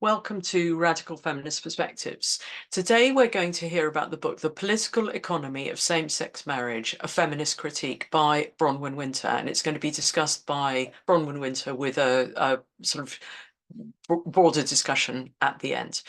Welcome to Radical Feminist Perspectives. Today we're going to hear about the book The Political Economy of Same-Sex Marriage, A Feminist Critique by Bronwyn Winter, and it's going to be discussed by Bronwyn Winter with a sort of broader discussion at the end.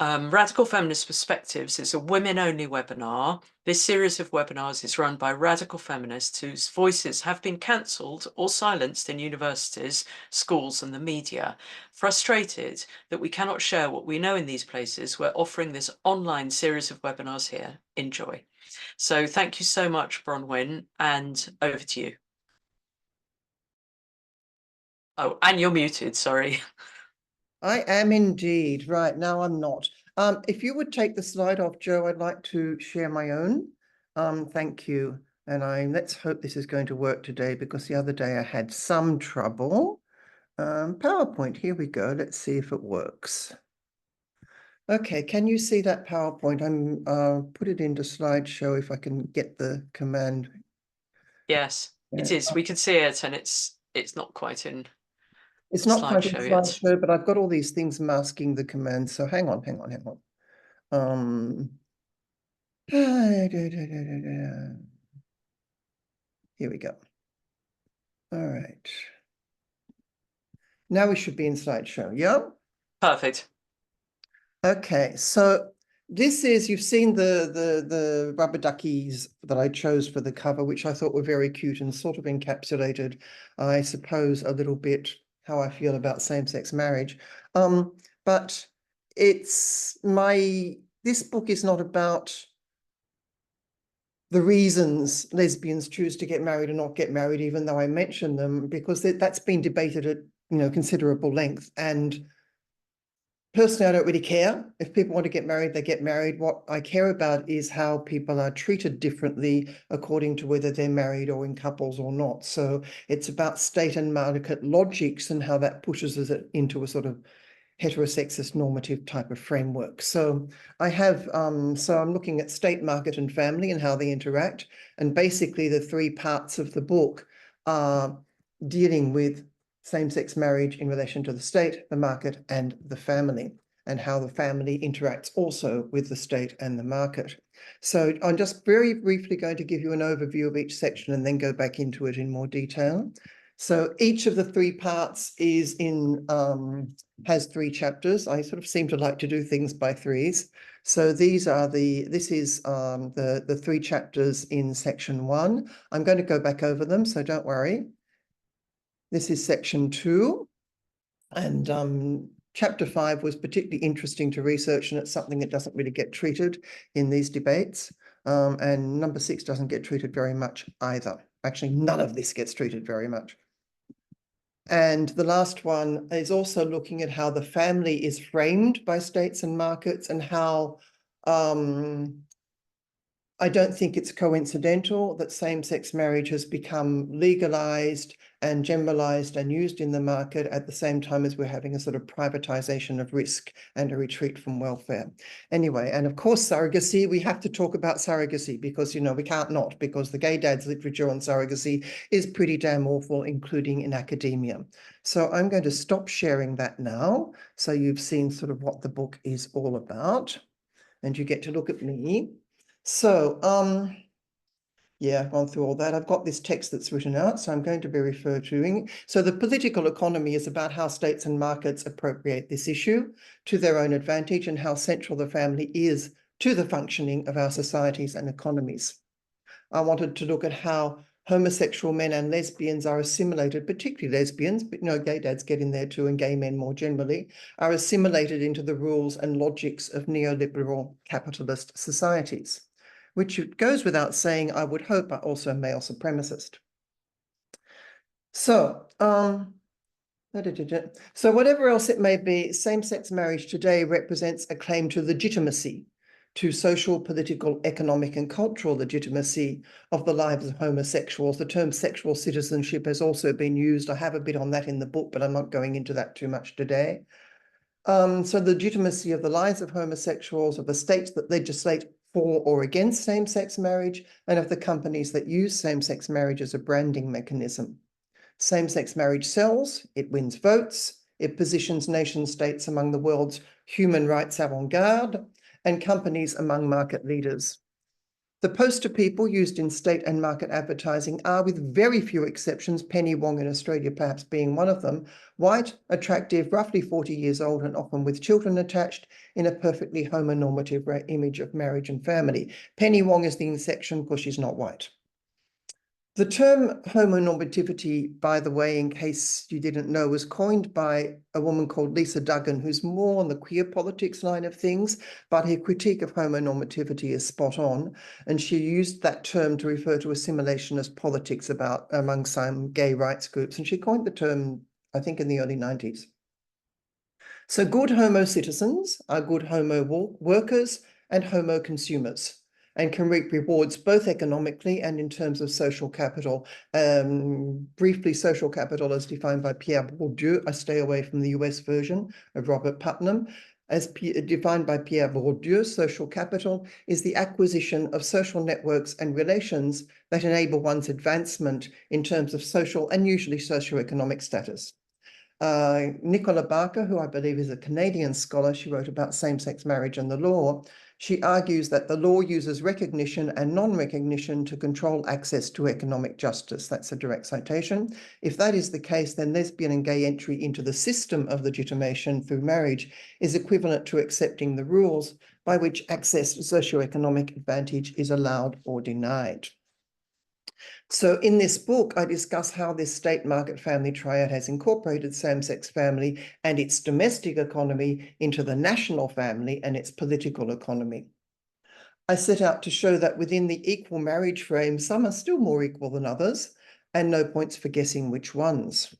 Radical Feminist Perspectives is a women-only webinar. This series of webinars is run by radical feminists whose voices have been cancelled or silenced in universities, schools and the media. Frustrated that we cannot share what we know in these places, we're offering this online series of webinars here. Enjoy. So thank you so much, Bronwyn, and over to you. Oh, and you're muted, sorry. I am indeed. Right, now I'm not. If you would take the slide off, Joe, I'd like to share my own. Thank you. And let's hope this is going to work today, because the other day I had some trouble. PowerPoint, here we go. Let's see if it works. Okay, can you see that PowerPoint? I'm put it into slideshow if I can get the command. Yes, it is. We can see it, and it's not quite in. It's not quite in slideshow slideshow, but I've got all these things masking the command. So hang on. Here we go. All right. Now we should be in slideshow. Yeah. Perfect. Okay, so this is, you've seen the rubber duckies that I chose for the cover, which I thought were very cute and sort of encapsulated, I suppose, a little bit how I feel about same-sex marriage. But this book is not about the reasons lesbians choose to get married or not get married, even though I mention them, because that's been debated at considerable length. And personally, I don't really care. If people want to get married, they get married. What I care about is how people are treated differently according to whether they're married or in couples or not. So it's about state and market logics and how that pushes us into a sort of heterosexist normative type of framework. So I'm looking at state, market and family and how they interact. And basically the three parts of the book are dealing with same-sex marriage in relation to the state, the market and the family, and how the family interacts also with the state and the market. So I'm just very briefly going to give you an overview of each section and then go back into it in more detail. So each of the three parts is has 3 chapters. I sort of seem to like to do things by threes. So this is the 3 chapters in section 1. I'm going to go back over them, so don't worry. This is section 2, and chapter 5 was particularly interesting to research, and it's something that doesn't really get treated in these debates. And number 6 doesn't get treated very much either. Actually, none of this gets treated very much. And the last one is also looking at how the family is framed by states and markets, and how I don't think it's coincidental that same-sex marriage has become legalized and generalized and used in the market at the same time as we're having a sort of privatization of risk and a retreat from welfare. Anyway, and of course, surrogacy, we have to talk about surrogacy because, we can't not, because the gay dad's literature on surrogacy is pretty damn awful, including in academia. So I'm going to stop sharing that now. So you've seen sort of what the book is all about, and you get to look at me. So, yeah, I've gone through all that. I've got this text that's written out, so I'm going to be referring to. So the political economy is about how states and markets appropriate this issue to their own advantage and how central the family is to the functioning of our societies and economies. I wanted to look at how homosexual men and lesbians are assimilated, particularly lesbians, but gay dads get in there too, and gay men more generally, are assimilated into the rules and logics of neoliberal capitalist societies, which it goes without saying, I would hope, are also male supremacist. So, so whatever else it may be, same-sex marriage today represents a claim to legitimacy, to social, political, economic and cultural legitimacy of the lives of homosexuals. The term sexual citizenship has also been used. I have a bit on that in the book, but I'm not going into that too much today. So the legitimacy of the lives of homosexuals, of the states that legislate for or against same-sex marriage, and of the companies that use same-sex marriage as a branding mechanism. Same-sex marriage sells, it wins votes, It positions nation states among the world's human rights avant-garde and companies among market leaders. The poster people used in state and market advertising are, with very few exceptions, Penny Wong in Australia perhaps being one of them, white, attractive, roughly 40 years old and often with children attached, in a perfectly homonormative image of marriage and family. Penny Wong is the exception because she's not white. The term homonormativity, by the way, in case you didn't know, was coined by a woman called Lisa Duggan, who's more on the queer politics line of things, but her critique of homonormativity is spot on. And she used that term to refer to assimilationist politics among some gay rights groups. And she coined the term, I think, in the early 90s. So good homo citizens are good homo workers and homo consumers, and can reap rewards both economically and in terms of social capital. Briefly, social capital as defined by Pierre Bourdieu. I stay away from the US version of Robert Putnam. As defined by Pierre Bourdieu, social capital is the acquisition of social networks and relations that enable one's advancement in terms of social and usually socioeconomic status. Nicola Barker, who I believe is a Canadian scholar, she wrote about same-sex marriage and the law. She argues that the law uses recognition and non-recognition to control access to economic justice. That's a direct citation. If that is the case, then lesbian and gay entry into the system of legitimation through marriage is equivalent to accepting the rules by which access to socioeconomic advantage is allowed or denied. So in this book, I discuss how this state market family triad has incorporated same-sex family and its domestic economy into the national family and its political economy. I set out to show that within the equal marriage frame, some are still more equal than others, and no points for guessing which ones.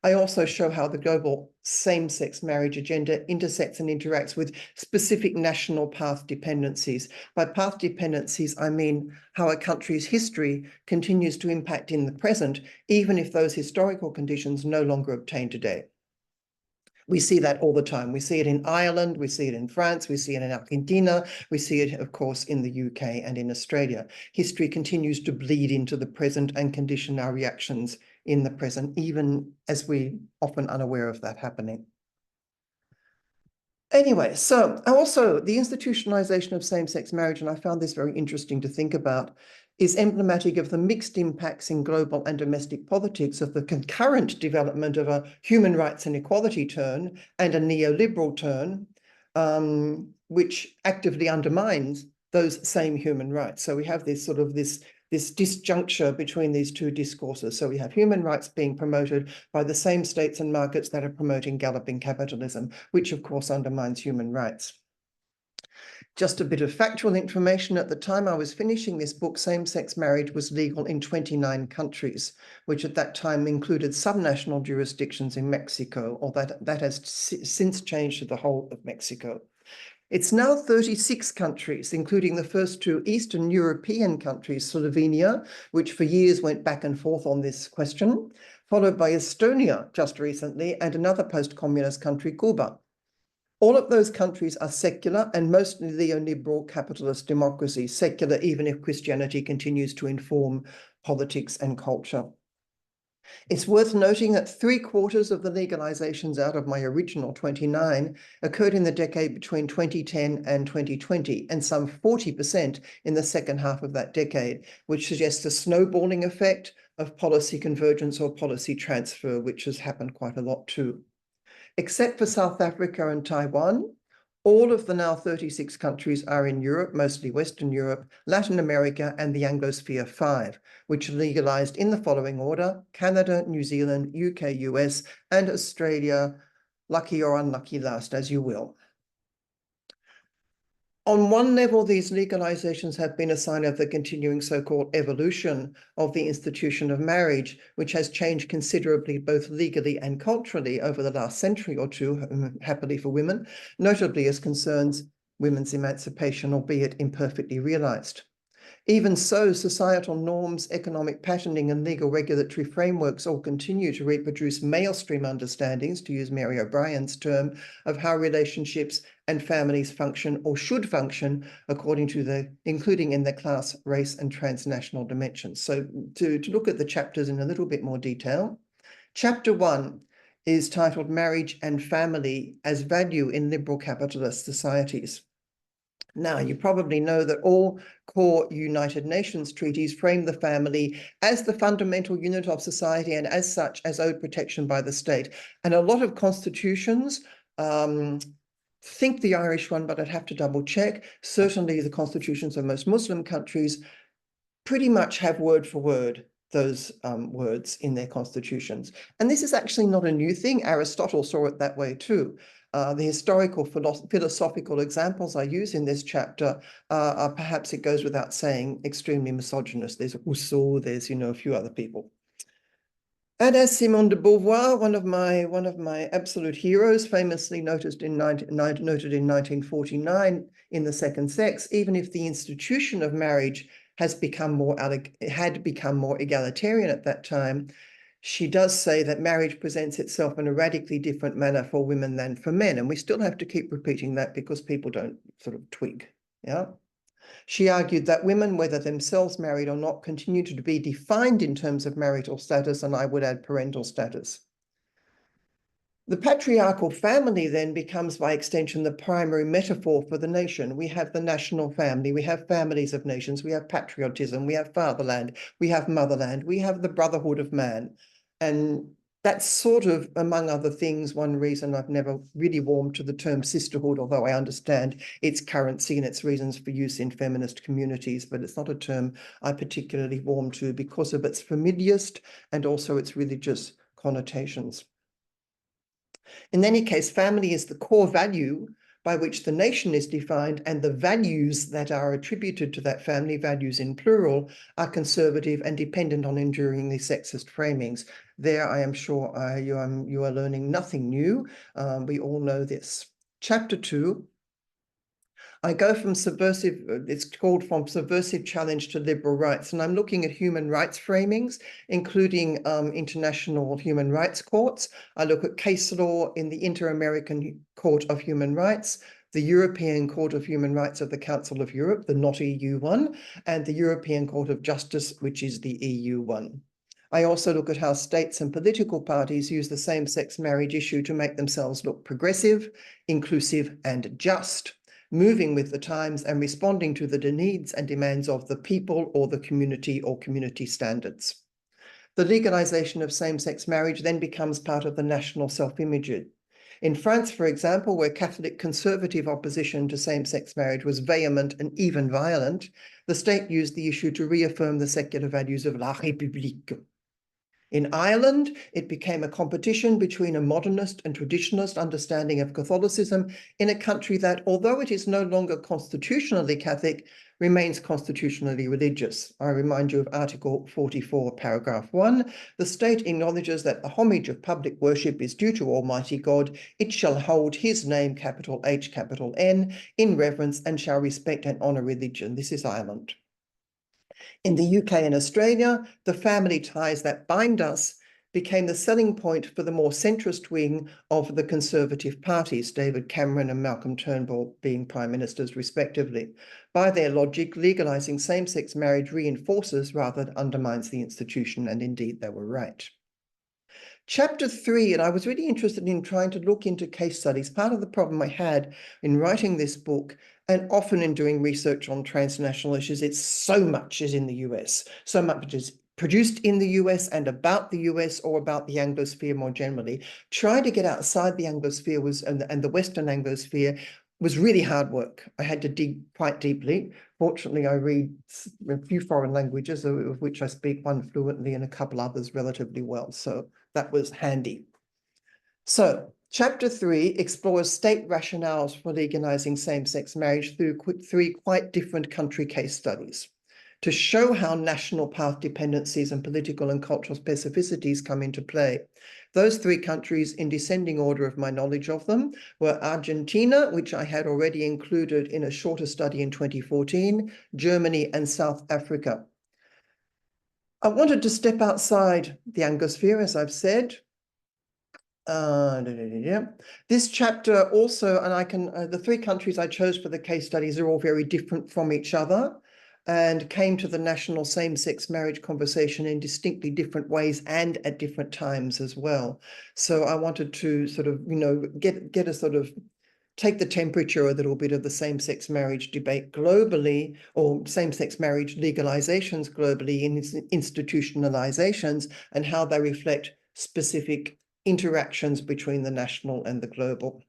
I also show how the global same-sex marriage agenda intersects and interacts with specific national path dependencies. By path dependencies, I mean how a country's history continues to impact in the present, even if those historical conditions no longer obtain today. We see that all the time. We see it in Ireland, we see it in France, we see it in Argentina, we see it, of course, in the UK and in Australia. History continues to bleed into the present and condition our reactions in the present, even as we're often unaware of that happening. Anyway, so also the institutionalization of same-sex marriage, and I found this very interesting to think about, is emblematic of the mixed impacts in global and domestic politics of the concurrent development of a human rights and equality turn and a neoliberal turn, which actively undermines those same human rights. So we have this sort of this disjuncture between these two discourses. So we have human rights being promoted by the same states and markets that are promoting galloping capitalism, which of course undermines human rights. Just a bit of factual information. At the time I was finishing this book, same-sex marriage was legal in 29 countries, which at that time included subnational jurisdictions in Mexico, or that has since changed to the whole of Mexico. It's now 36 countries, including the first two Eastern European countries, Slovenia, which for years went back and forth on this question, followed by Estonia just recently, and another post-communist country, Cuba. All of those countries are secular and mostly neoliberal capitalist democracies, secular even if Christianity continues to inform politics and culture. It's worth noting that 3/4 of the legalizations out of my original 29 occurred in the decade between 2010 and 2020, and some 40% in the second half of that decade, which suggests a snowballing effect of policy convergence or policy transfer, which has happened quite a lot too. Except for South Africa and Taiwan, all of the now 36 countries are in Europe, mostly Western Europe, Latin America, and the Anglosphere 5, which legalized in the following order: Canada, New Zealand, UK, US, and Australia, lucky or unlucky last, as you will. On one level, these legalizations have been a sign of the continuing so-called evolution of the institution of marriage, which has changed considerably both legally and culturally over the last century or two, happily for women, notably as concerns women's emancipation, albeit imperfectly realized. Even so, societal norms, economic patterning, and legal regulatory frameworks all continue to reproduce mainstream understandings, to use Mary O'Brien's term, of how relationships and families function or should function according to including in the class, race, and transnational dimensions. So to look at the chapters in a little bit more detail. Chapter 1 is titled Marriage and Family as Value in Liberal Capitalist Societies. Now, you probably know that all core United Nations treaties frame the family as the fundamental unit of society and as such as owed protection by the state. And a lot of constitutions, think the Irish one, but I'd have to double check. Certainly the constitutions of most Muslim countries pretty much have word for word those words in their constitutions. And this is actually not a new thing. Aristotle saw it that way too. The historical philosophical examples I use in this chapter are perhaps, it goes without saying, extremely misogynist. There's Rousseau, there's, a few other people. And as Simone de Beauvoir, one of my absolute heroes, famously noted in 1949 in The Second Sex, even if the institution of marriage had become more egalitarian at that time, she does say that marriage presents itself in a radically different manner for women than for men. And we still have to keep repeating that because people don't sort of twig. Yeah. She argued that women, whether themselves married or not, continue to be defined in terms of marital status, and I would add parental status. The patriarchal family then becomes, by extension, the primary metaphor for the nation. We have the national family, we have families of nations, we have patriotism, we have fatherland, we have motherland, we have the brotherhood of man. And that's sort of, among other things, one reason I've never really warmed to the term sisterhood, although I understand its currency and its reasons for use in feminist communities, but it's not a term I particularly warm to because of its familiarist and also its religious connotations. In any case, family is the core value by which the nation is defined, and the values that are attributed to that family, values in plural, are conservative and dependent on enduringly sexist framings. There, I am sure you are learning nothing new. We all know this. Chapter 2. I go from subversive, it's called From Subversive Challenge to Liberal Rights, and I'm looking at human rights framings, including international human rights courts. I look at case law in the Inter-American Court of Human Rights, the European Court of Human Rights of the Council of Europe, the not EU one, and the European Court of Justice, which is the EU one. I also look at how states and political parties use the same-sex marriage issue to make themselves look progressive, inclusive, and just, moving with the times and responding to the needs and demands of the people or the community or community standards. The legalization of same-sex marriage then becomes part of the national self-image. In France, for example, where Catholic conservative opposition to same-sex marriage was vehement and even violent, the state used the issue to reaffirm the secular values of La République. In Ireland, it became a competition between a modernist and traditionalist understanding of Catholicism in a country that, although it is no longer constitutionally Catholic, remains constitutionally religious. I remind you of Article 44, paragraph 1. The state acknowledges that the homage of public worship is due to Almighty God. It shall hold his name, capital H, capital N, in reverence and shall respect and honour religion. This is Ireland. In the UK and Australia, the family ties that bind us became the selling point for the more centrist wing of the Conservative parties, David Cameron and Malcolm Turnbull being prime ministers respectively. By their logic, legalising same-sex marriage reinforces rather than undermines the institution, and indeed they were right. Chapter 3, and I was really interested in trying to look into case studies. Part of the problem I had in writing this book, and often in doing research on transnational issues, it's so much is in the US, so much is produced in the US and about the US or about the Anglosphere more generally. Trying to get outside the Anglosphere and the Western Anglosphere was really hard work. I had to dig quite deeply. Fortunately, I read a few foreign languages, of which I speak one fluently and a couple others relatively well. So that was handy. So Chapter 3 explores state rationales for legalizing same-sex marriage through 3 quite different country case studies to show how national path dependencies and political and cultural specificities come into play. Those 3 countries, in descending order of my knowledge of them, were Argentina, which I had already included in a shorter study in 2014, Germany, and South Africa. I wanted to step outside the Anglosphere, as I've said. This chapter also, and I can, the 3 countries I chose for the case studies are all very different from each other. and came to the national same-sex marriage conversation in distinctly different ways and at different times as well. So I wanted to sort of, get a sort of take the temperature a little bit of the same-sex marriage debate globally, or same-sex marriage legalizations globally, in institutionalizations, and how they reflect specific interactions between the national and the global.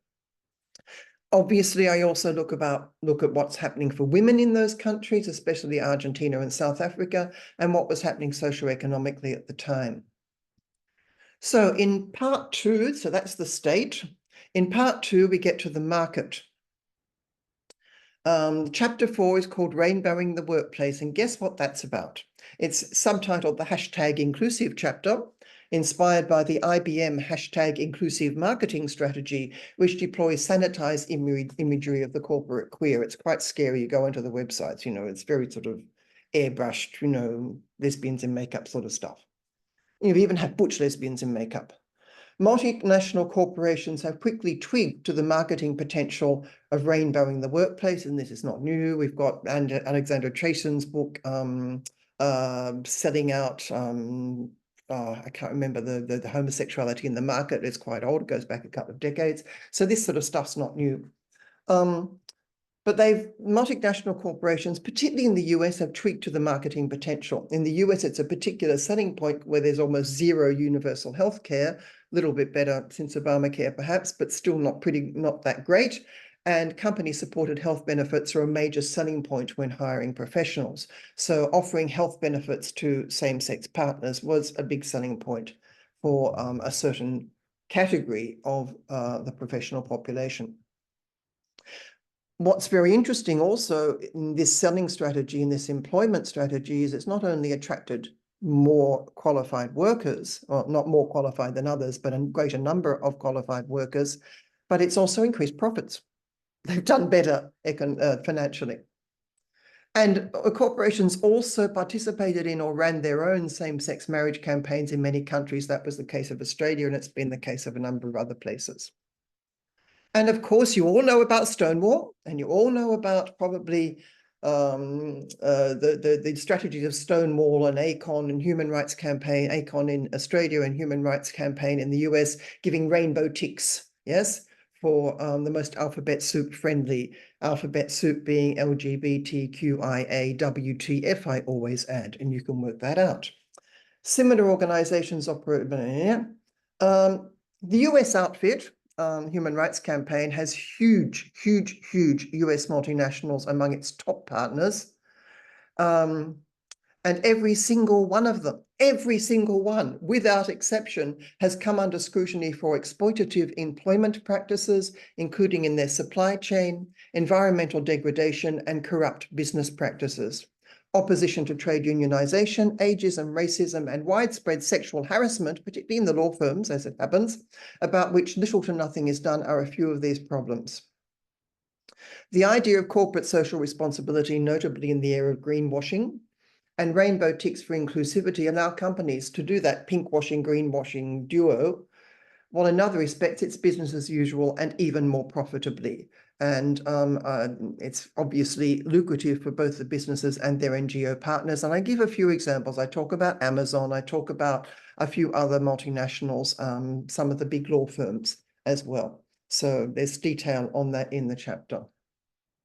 Obviously, I also look at what's happening for women in those countries, especially Argentina and South Africa, and what was happening socioeconomically at the time. So in part 2, so that's the state. In part 2, we get to the market. Chapter 4 is called Rainbowing the Workplace, and guess what that's about? It's subtitled the #inclusive chapter, inspired by the IBM #inclusive marketing strategy, which deploys sanitized imagery of the corporate queer. It's quite scary. You go into the websites, it's very sort of airbrushed, lesbians in makeup sort of stuff. You even have butch lesbians in makeup. Multinational corporations have quickly twigged to the marketing potential of rainbowing the workplace, and this is not new. We've got Alexandra Chasen's book, Selling Out, I can't remember the homosexuality in the market. It's quite old. It goes back a couple of decades. So this sort of stuff's not new. But multinational corporations, particularly in the US, have tweaked to the marketing potential. In the US, it's a particular selling point where there's almost zero universal health care, a little bit better since Obamacare perhaps, but still not that great. And company-supported health benefits are a major selling point when hiring professionals. So offering health benefits to same-sex partners was a big selling point for a certain category of the professional population. What's very interesting also in this selling strategy, in this employment strategy, is it's not only attracted more qualified workers, or not more qualified than others, but a greater number of qualified workers, but it's also increased profits. They've done better financially. And corporations also participated in or ran their own same-sex marriage campaigns in many countries. That was the case of Australia, and it's been the case of a number of other places. And of course, you all know about Stonewall, and you all know about probably the strategies of Stonewall and ACON and Human Rights Campaign, ACON in Australia and Human Rights Campaign in the US, giving rainbow ticks, yes, for the most alphabet soup friendly, alphabet soup being LGBTQIA, I always add, and you can work that out. Similar organizations operate. The US outfit, Human Rights Campaign, has huge US multinationals among its top partners. And every single one of them, every single one, without exception, has come under scrutiny for exploitative employment practices, including in their supply chain, environmental degradation, and corrupt business practices. Opposition to trade unionization, ageism, racism, and widespread sexual harassment, particularly in the law firms, as it happens, about which little to nothing is done, are a few of these problems. The idea of corporate social responsibility, notably in the area of greenwashing, and rainbow ticks for inclusivity allow companies to do that pinkwashing, greenwashing duo, while in other respects, it's business as usual and even more profitably. And it's obviously lucrative for both the businesses and their NGO partners. And I give a few examples. I talk about Amazon. I talk about a few other multinationals, some of the big law firms as well. So there's detail on that in the chapter.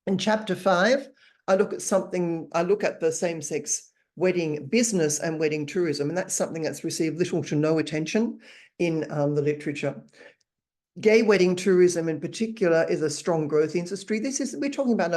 In chapter 5, I look at the same-sex wedding business and wedding tourism, and that's something that's received little to no attention in the literature. Gay wedding tourism in particular is a strong growth industry. We're talking about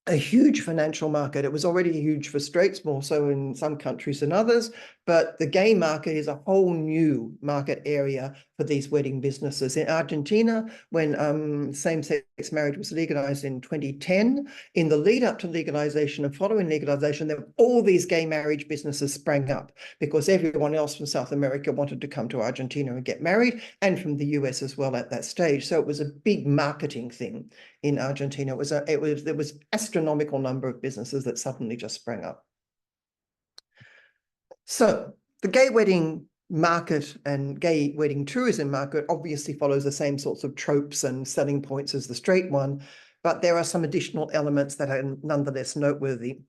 a huge financial market. It was already huge for straights, more so in some countries than others, but the gay market is a whole new market area for these wedding businesses. In Argentina, when same-sex marriage was legalized in 2010, in the lead up to legalization and following legalization, all these gay marriage businesses sprang up because everyone else from South America wanted to come to Argentina and get married, and from the US as well at that stage. So it was a big marketing thing in Argentina. There was astronomical number of businesses that suddenly just sprang up. So the gay wedding market and gay wedding tourism market obviously follows the same sorts of tropes and selling points as the straight one. but there are some additional elements that are nonetheless noteworthy.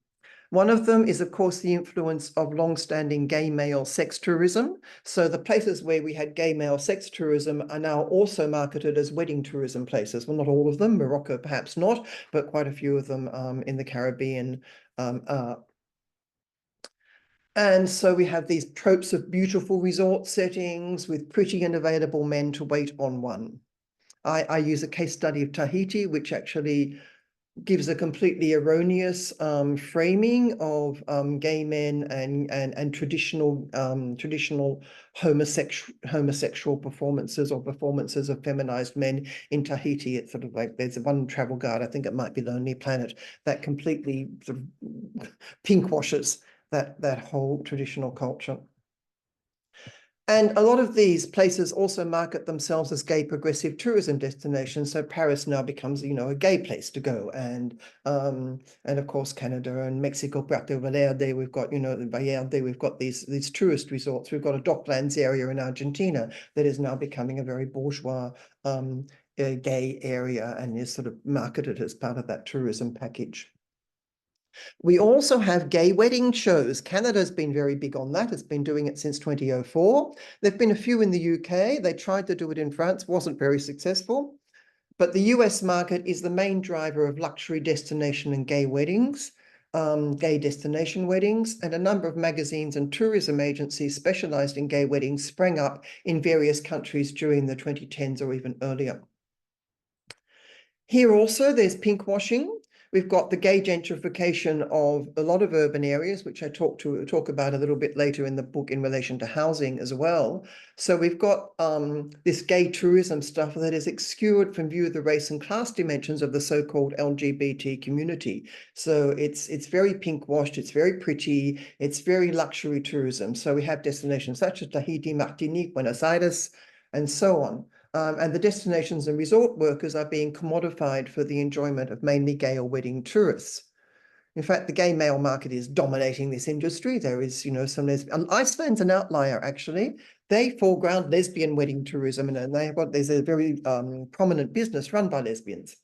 One of them is, of course, the influence of long-standing gay male sex tourism. So the places where we had gay male sex tourism are now also marketed as wedding tourism places. Well, not all of them, Morocco perhaps not, but quite a few of them in the Caribbean are. And so we have these tropes of beautiful resort settings with pretty and available men to wait on one. I use a case study of Tahiti, which actually gives a completely erroneous framing of gay men and traditional homosexual performances or performances of feminized men in Tahiti. It's sort of like there's one travel guide, I think it might be Lonely Planet, that completely sort of pink washes that whole traditional culture. And a lot of these places also market themselves as gay progressive tourism destinations. So Paris now becomes, a gay place to go. And of course, Canada and Mexico, Puerto Vallarta, we've got, Vallarta, we've got these tourist resorts. We've got a Docklands area in Argentina that is now becoming a very bourgeois gay area and is sort of marketed as part of that tourism package. We also have gay wedding shows. Canada's been very big on that. It's been doing it since 2004. There've been a few in the UK. They tried to do it in France, wasn't very successful. But the US market is the main driver of luxury destination and gay weddings, gay destination weddings, and a number of magazines and tourism agencies specialized in gay weddings sprang up in various countries during the 2010s or even earlier. Here also, there's pinkwashing. We've got the gay gentrification of a lot of urban areas, which I talk about a little bit later in the book in relation to housing as well. So we've got this gay tourism stuff that is obscured from view of the race and class dimensions of the so-called LGBT community. So it's very pink-washed, it's very pretty, it's very luxury tourism. So we have destinations such as Tahiti, Martinique, Buenos Aires, and so on. And the destinations and resort workers are being commodified for the enjoyment of mainly gay or wedding tourists. In fact, the gay male market is dominating this industry. There is, some lesbian. Iceland's an outlier, actually. They foreground lesbian wedding tourism, and there's a very prominent business run by lesbians.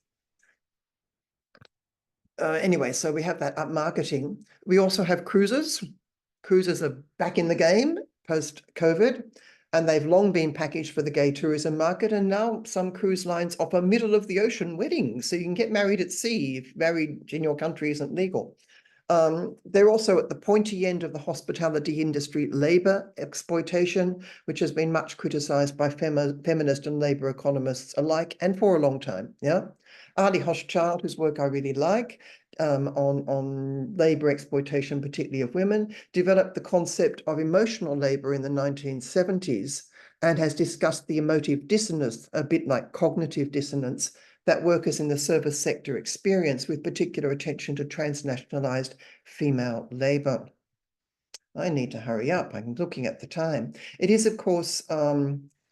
Anyway, so we have that marketing. We also have cruises. Cruises are back in the game post-COVID. And they've long been packaged for the gay tourism market. And now some cruise lines offer middle of the ocean weddings. So you can get married at sea if married in your country isn't legal. They're also at the pointy end of the hospitality industry labor exploitation, which has been much criticized by feminist and labor economists alike and for a long time. Yeah. Ali Hochschild, whose work I really like, on labor exploitation, particularly of women, developed the concept of emotional labor in the 1970s and has discussed the emotive dissonance, a bit like cognitive dissonance, that workers in the service sector experience, with particular attention to transnationalized female labor. I need to hurry up. I'm looking at the time. It is, of course,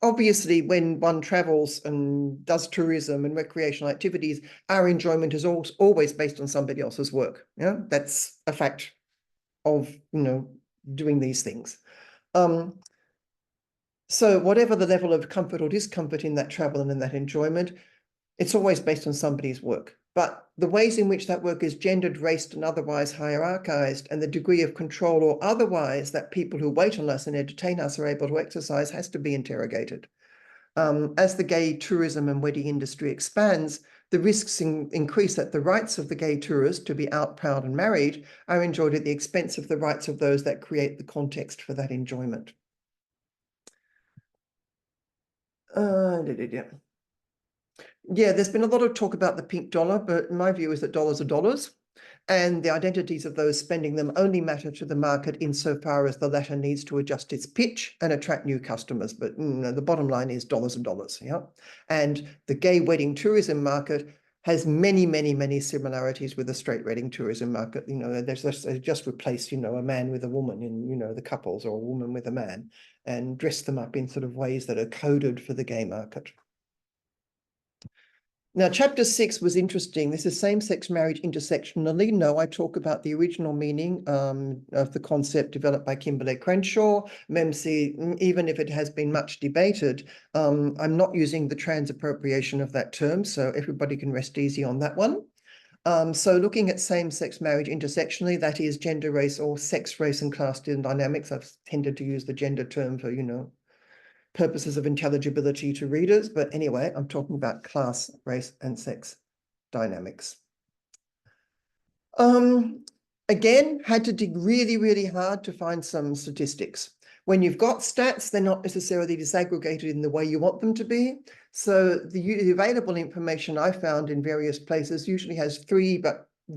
obviously, when one travels and does tourism and recreational activities, our enjoyment is always based on somebody else's work. Yeah, that's a fact of, doing these things. So whatever the level of comfort or discomfort in that travel and in that enjoyment, it's always based on somebody's work. But the ways in which that work is gendered, raced, and otherwise hierarchized, and the degree of control or otherwise that people who wait on us and entertain us are able to exercise has to be interrogated. As the gay tourism and wedding industry expands, the risks increase that the rights of the gay tourist to be out, proud, and married are enjoyed at the expense of the rights of those that create the context for that enjoyment. Yeah, there's been a lot of talk about the pink dollar, but my view is that dollars are dollars, and the identities of those spending them only matter to the market insofar as the latter needs to adjust its pitch and attract new customers. But the bottom line is dollars and dollars, yeah? And the gay wedding tourism market has many, many, many similarities with the straight wedding tourism market. They just replaced, a man with a woman in, the couples, or a woman with a man, and dress them up in sort of ways that are coded for the gay market. Now, chapter 6 was interesting. This is same-sex marriage intersectionally. No, I talk about the original meaning of the concept developed by Kimberlé Crenshaw. MEMC, even if it has been much debated, I'm not using the trans appropriation of that term, so everybody can rest easy on that one. So looking at same-sex marriage intersectionally, that is gender, race, or sex, race, and class dynamics. I've tended to use the gender term for, purposes of intelligibility to readers. But anyway, I'm talking about class, race, and sex dynamics. Again, had to dig really, really hard to find some statistics. When you've got stats, they're not necessarily disaggregated in the way you want them to be. So the available information I found in various places usually has three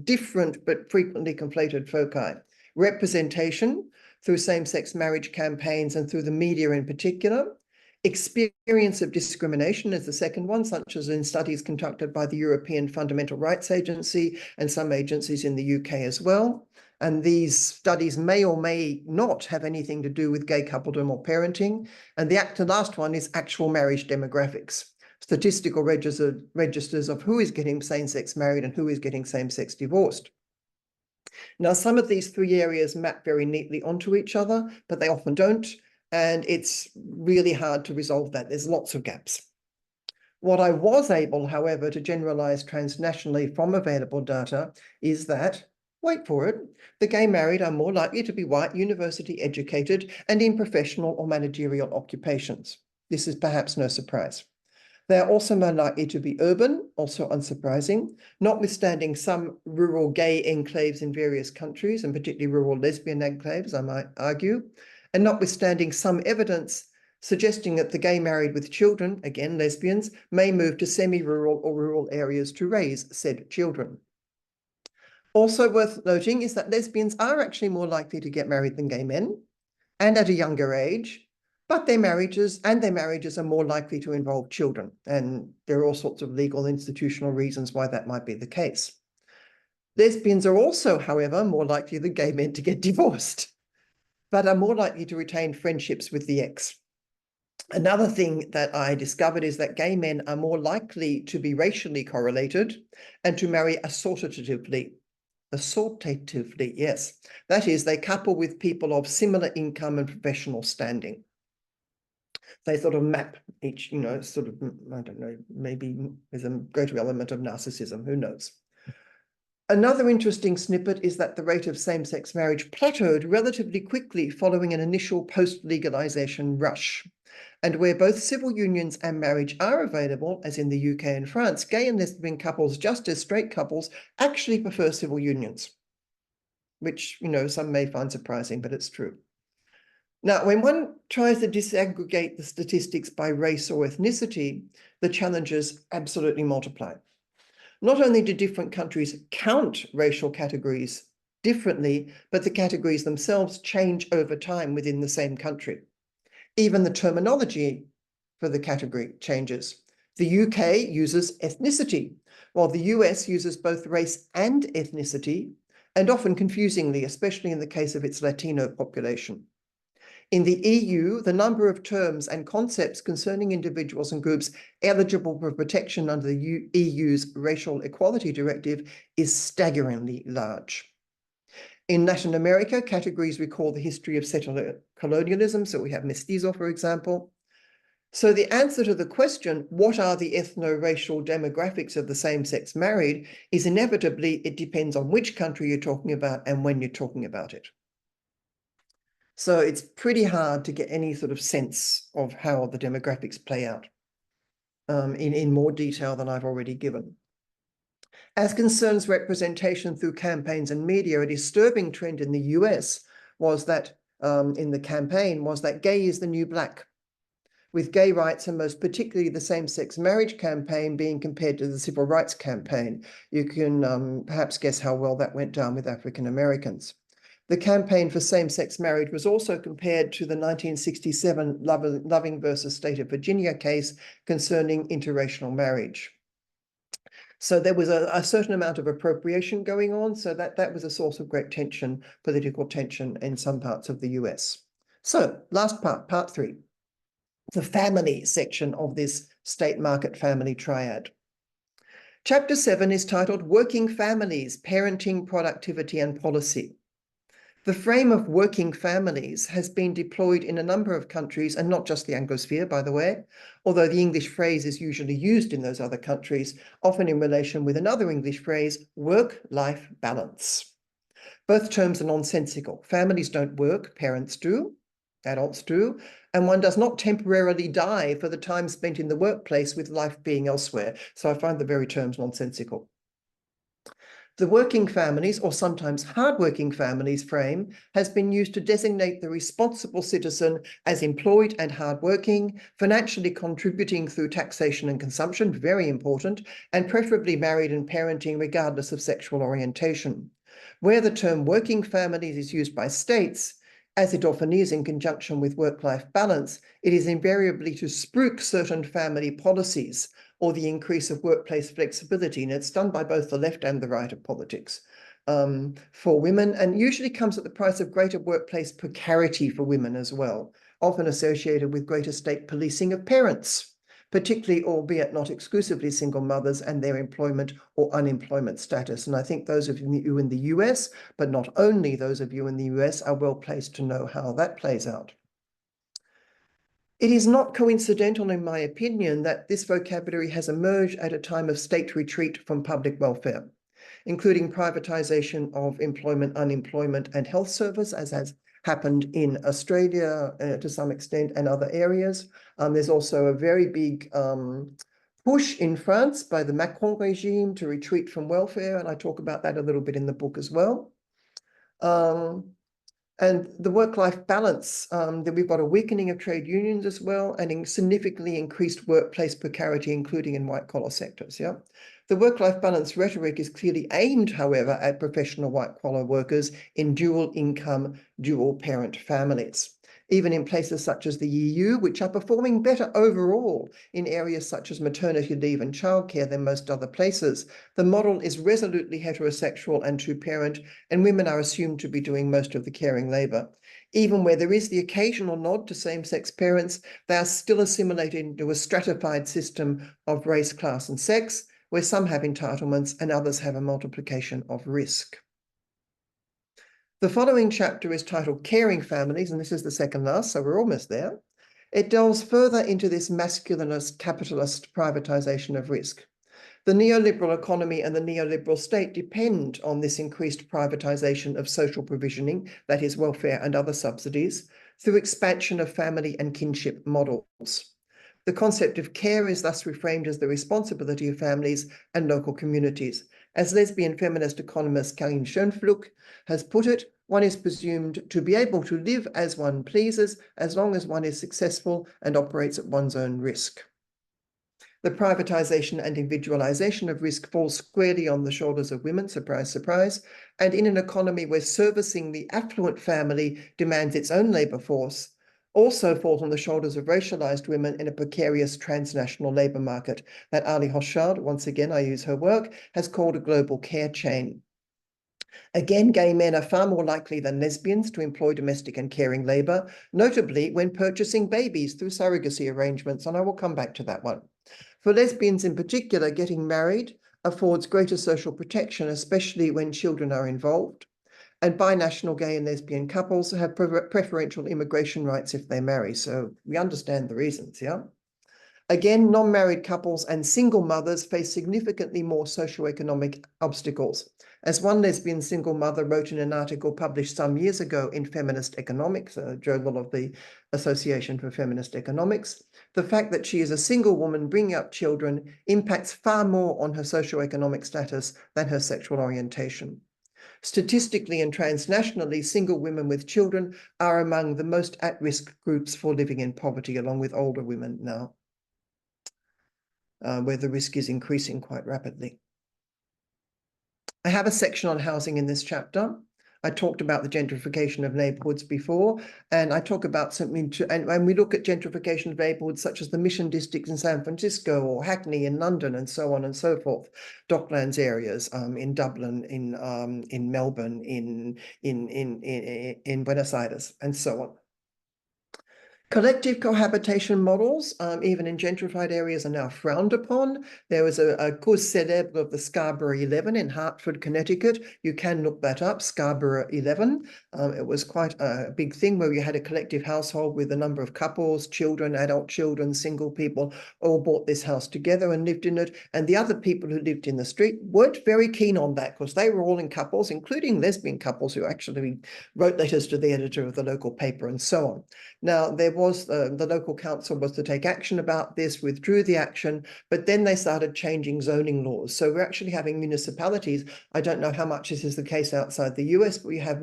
different but frequently conflated foci. Representation through same-sex marriage campaigns and through the media in particular. Experience of discrimination is the second one, such as in studies conducted by the European Fundamental Rights Agency and some agencies in the UK as well. And these studies may or may not have anything to do with gay coupledom or parenting. And the last one is actual marriage demographics, statistical registers of who is getting same-sex married and who is getting same-sex divorced. Now, some of these three areas map very neatly onto each other, but they often don't. And it's really hard to resolve that. There's lots of gaps. What I was able, however, to generalize transnationally from available data is that, wait for it, the gay married are more likely to be white, university educated, and in professional or managerial occupations. This is perhaps no surprise. They are also more likely to be urban, also unsurprising, notwithstanding some rural gay enclaves in various countries, and particularly rural lesbian enclaves, I might argue, and notwithstanding some evidence suggesting that the gay married with children, again lesbians, may move to semi-rural or rural areas to raise said children. Also worth noting is that lesbians are actually more likely to get married than gay men, and at a younger age, but their marriages are more likely to involve children, and there are all sorts of legal institutional reasons why that might be the case. Lesbians are also, however, more likely than gay men to get divorced, but are more likely to retain friendships with the ex. Another thing that I discovered is that gay men are more likely to be racially correlated and to marry assortatively. Assortatively, yes. That is, they couple with people of similar income and professional standing. They sort of map each, sort of, I don't know, maybe there's a greater element of narcissism, who knows. Another interesting snippet is that the rate of same-sex marriage plateaued relatively quickly following an initial post-legalization rush. And where both civil unions and marriage are available, as in the UK and France, gay and lesbian couples, just as straight couples, actually prefer civil unions, which, some may find surprising, but it's true. Now, when one tries to disaggregate the statistics by race or ethnicity, the challenges absolutely multiply. Not only do different countries count racial categories differently, but the categories themselves change over time within the same country. Even the terminology for the category changes. The UK uses ethnicity, while the US uses both race and ethnicity, and often confusingly, especially in the case of its Latino population. In the EU, the number of terms and concepts concerning individuals and groups eligible for protection under the EU's Racial Equality Directive is staggeringly large. In Latin America, categories recall the history of settler colonialism. So we have mestizo, for example. So the answer to the question, what are the ethno-racial demographics of the same-sex married, is inevitably, it depends on which country you're talking about and when you're talking about it. So it's pretty hard to get any sort of sense of how the demographics play out in more detail than I've already given. As concerns representation through campaigns and media, a disturbing trend in the US was that, in the campaign, was that gay is the new black, with gay rights and most particularly the same-sex marriage campaign being compared to the civil rights campaign. You can perhaps guess how well that went down with African Americans. The campaign for same-sex marriage was also compared to the 1967 Loving versus State of Virginia case concerning interracial marriage. So there was a certain amount of appropriation going on, so that was a source of great tension, political tension in some parts of the US. So last part 3, the family section of this state market family triad. Chapter 7 is titled Working Families, Parenting, Productivity and Policy. The frame of working families has been deployed in a number of countries, and not just the Anglosphere, by the way, although the English phrase is usually used in those other countries, often in relation with another English phrase, work-life balance. Both terms are nonsensical. Families don't work, parents do, adults do, and one does not temporarily die for the time spent in the workplace with life being elsewhere. So I find the very terms nonsensical. The working families, or sometimes hardworking families frame, has been used to designate the responsible citizen as employed and hardworking, financially contributing through taxation and consumption, very important, and preferably married and parenting regardless of sexual orientation. Where the term working families is used by states, as it often is in conjunction with work-life balance, it is invariably to spruik certain family policies or the increase of workplace flexibility, and it's done by both the left and the right of politics for women, and usually comes at the price of greater workplace precarity for women as well, often associated with greater state policing of parents, particularly, albeit not exclusively, single mothers and their employment or unemployment status. And I think those of you in the US, but not only those of you in the US, are well placed to know how that plays out. It is not coincidental, in my opinion, that this vocabulary has emerged at a time of state retreat from public welfare, including privatization of employment, unemployment, and health service, as has happened in Australia to some extent and other areas. There's also a very big push in France by the Macron regime to retreat from welfare, and I talk about that a little bit in the book as well. And the work-life balance, that we've got a weakening of trade unions as well, and significantly increased workplace precarity, including in white-collar sectors. Yeah, the work-life balance rhetoric is clearly aimed, however, at professional white-collar workers in dual-income, dual-parent families. Even in places such as the EU, which are performing better overall in areas such as maternity leave and childcare than most other places, the model is resolutely heterosexual and two-parent, and women are assumed to be doing most of the caring labor. Even where there is the occasional nod to same-sex parents, they are still assimilated into a stratified system of race, class, and sex, where some have entitlements and others have a multiplication of risk. The following chapter is titled Caring Families, and this is the second last, so we're almost there. It delves further into this masculinist, capitalist privatization of risk. The neoliberal economy and the neoliberal state depend on this increased privatization of social provisioning, that is welfare and other subsidies, through expansion of family and kinship models. The concept of care is thus reframed as the responsibility of families and local communities. As lesbian feminist economist Karin Schönpflug has put it, one is presumed to be able to live as one pleases as long as one is successful and operates at one's own risk. The privatization and individualization of risk falls squarely on the shoulders of women, surprise, surprise, and in an economy where servicing the affluent family demands its own labor force, also falls on the shoulders of racialized women in a precarious transnational labor market that Ali Hochschild, once again I use her work, has called a global care chain. Again, gay men are far more likely than lesbians to employ domestic and caring labor, notably when purchasing babies through surrogacy arrangements, and I will come back to that one. For lesbians in particular, getting married affords greater social protection, especially when children are involved. And binational gay and lesbian couples have preferential immigration rights if they marry. So we understand the reasons, yeah? Again, non-married couples and single mothers face significantly more socioeconomic obstacles. As one lesbian single mother wrote in an article published some years ago in Feminist Economics, a journal of the Association for Feminist Economics, the fact that she is a single woman bringing up children impacts far more on her socioeconomic status than her sexual orientation. Statistically and transnationally, single women with children are among the most at-risk groups for living in poverty, along with older women now, where the risk is increasing quite rapidly. I have a section on housing in this chapter. I talked about the gentrification of neighborhoods before, and I talk about something and we look at gentrification of neighborhoods such as the Mission District in San Francisco or Hackney in London and so on and so forth, Docklands areas in Dublin, in Melbourne, in Buenos Aires, and so on. Collective cohabitation models, even in gentrified areas, are now frowned upon. There was a cause célèbre of the Scarborough 11 in Hartford, Connecticut. You can look that up, Scarborough 11. It was quite a big thing where you had a collective household with a number of couples, children, adult children, single people, all bought this house together and lived in it. And the other people who lived in the street weren't very keen on that because they were all in couples, including lesbian couples who actually wrote letters to the editor of the local paper and so on. Now, there was the local council was to take action about this, withdrew the action, but then they started changing zoning laws. So we're actually having municipalities. I don't know how much this is the case outside the US, but we have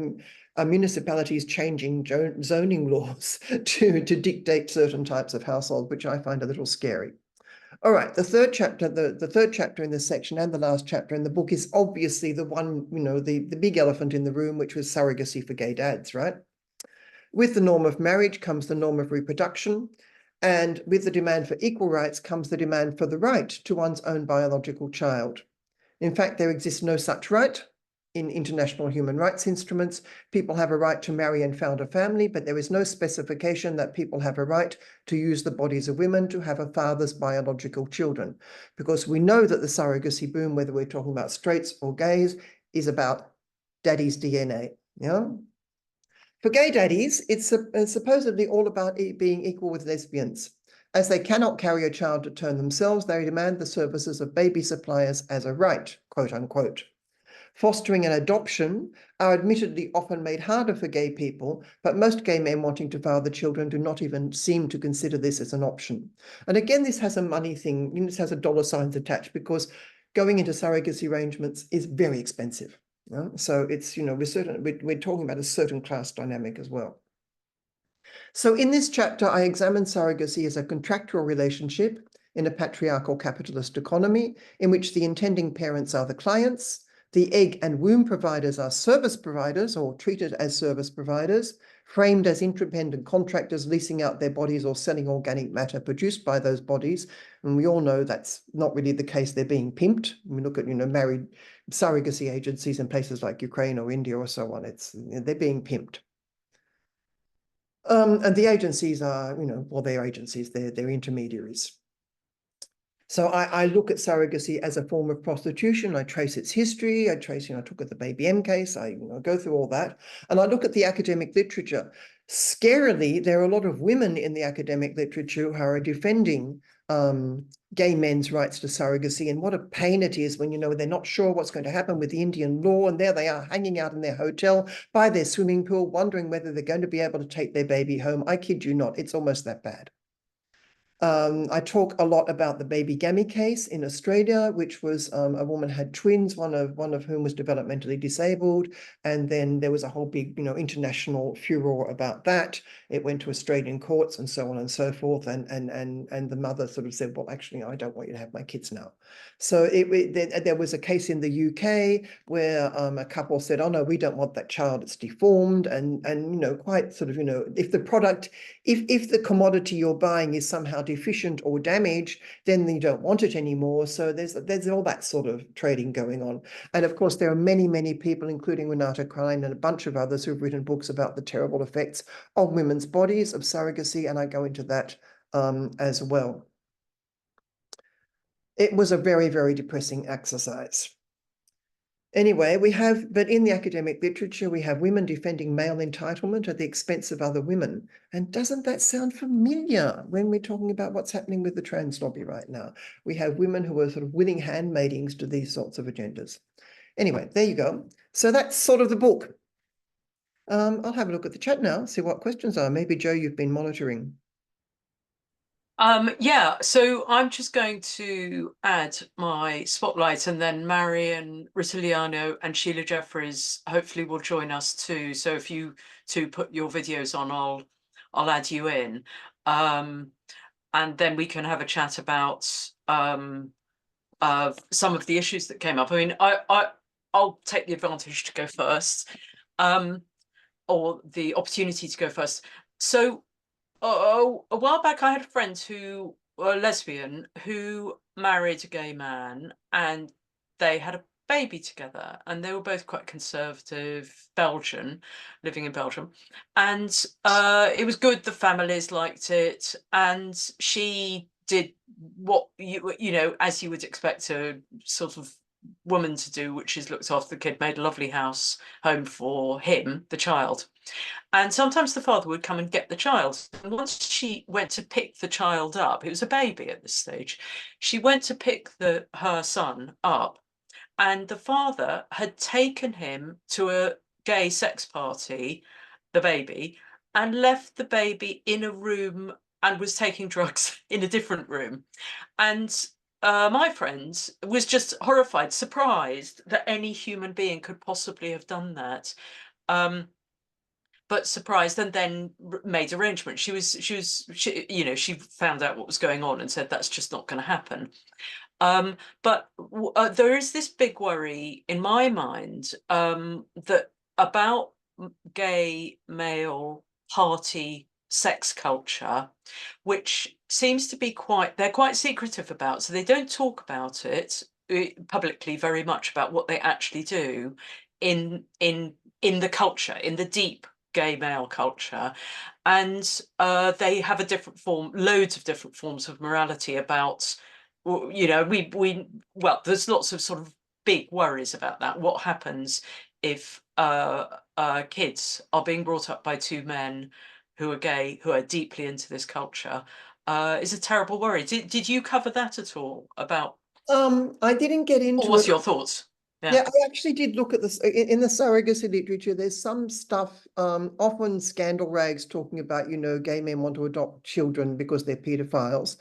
municipalities changing zoning laws to dictate certain types of household, which I find a little scary. All right, the third chapter, the third chapter in this section and the last chapter in the book is obviously the one, the big elephant in the room, which was surrogacy for gay dads, right? With the norm of marriage comes the norm of reproduction, and with the demand for equal rights comes the demand for the right to one's own biological child. In fact, there exists no such right in international human rights instruments. People have a right to marry and found a family, but there is no specification that people have a right to use the bodies of women to have a father's biological children, because we know that the surrogacy boom, whether we're talking about straights or gays, is about daddy's DNA. Yeah. For gay daddies, it's supposedly all about being equal with lesbians. As they cannot carry a child to term themselves, they demand the services of baby suppliers as a right, quote unquote. Fostering and adoption are admittedly often made harder for gay people, but most gay men wanting to father children do not even seem to consider this as an option. And again, this has a money thing, this has a dollar signs attached because going into surrogacy arrangements is very expensive. So it's, we're talking about a certain class dynamic as well. So in this chapter, I examine surrogacy as a contractual relationship in a patriarchal capitalist economy in which the intending parents are the clients, the egg and womb providers are service providers or treated as service providers, framed as independent contractors leasing out their bodies or selling organic matter produced by those bodies. And we all know that's not really the case. They're being pimped. We look at, married surrogacy agencies in places like Ukraine or India or so on. They're being pimped. And the agencies are, they're agencies, they're intermediaries. So I look at surrogacy as a form of prostitution. I trace its history. I trace, I took at the Baby M case. I go through all that. And I look at the academic literature. Scarily, there are a lot of women in the academic literature who are defending gay men's rights to surrogacy, and what a pain it is when, they're not sure what's going to happen with the Indian law, and there they are hanging out in their hotel by their swimming pool, wondering whether they're going to be able to take their baby home. I kid you not, it's almost that bad. I talk a lot about the baby Gammy case in Australia, which was a woman had twins, one of whom was developmentally disabled, and then there was a whole big, international furor about that. It went to Australian courts and so on and so forth, and the mother sort of said, well, actually, I don't want you to have my kids now. So there was a case in the UK where a couple said, oh no, we don't want that child, it's deformed, and quite sort of, if the product, if the commodity you're buying is somehow deficient or damaged, then you don't want it anymore. So there's all that sort of trading going on. And of course, there are many, many people, including Renata Klein and a bunch of others who've written books about the terrible effects of women's bodies, of surrogacy, and I go into that as well. It was a very, very depressing exercise. Anyway, but in the academic literature, we have women defending male entitlement at the expense of other women. And doesn't that sound familiar when we're talking about what's happening with the trans lobby right now? We have women who are sort of willing handmaidings to these sorts of agendas. Anyway, there you go. So that's sort of the book. I'll have a look at the chat now, see what questions are. Maybe, Joe, you've been monitoring. Yeah, so I'm just going to add my spotlight, and then Marion Ritiliano and Sheila Jeffries hopefully will join us too. So if you two put your videos on, I'll add you in. And then we can have a chat about some of the issues that came up. I mean, I'll take the advantage to go first, or the opportunity to go first. So a while back, I had a friend who, a lesbian, who married a gay man, and they had a baby together, and they were both quite conservative Belgian, living in Belgium, and it was good. The families liked it, and she did what you know, as you would expect a sort of woman to do, which is looked after the kid, made a lovely house home for him, the child. And sometimes the father would come and get the child. And once she went to pick the child up, it was a baby at this stage, she went to pick her son up, and the father had taken him to a gay sex party, the baby, and left the baby in a room and was taking drugs in a different room. And my friend was just horrified, surprised that any human being could possibly have done that. But surprised, and then made arrangements. You know, she found out what was going on and said that's just not going to happen. But there is this big worry in my mind that about gay male party sex culture, which seems to be they're quite secretive about, so they don't talk about it publicly very much about what they actually do in the culture, in the deep gay male culture. And they have a different form, loads of different forms of morality about, you know, well, there's lots of sort of big worries about that. What happens if kids are being brought up by two men who are gay, who are deeply into this culture, is a terrible worry. Did you cover that at all about? I didn't get What into was it. your thoughts? Yeah. Yeah, I actually did look at this in the surrogacy literature. There's some stuff, often scandal rags talking about, you know, gay men want to adopt children because they're pedophiles.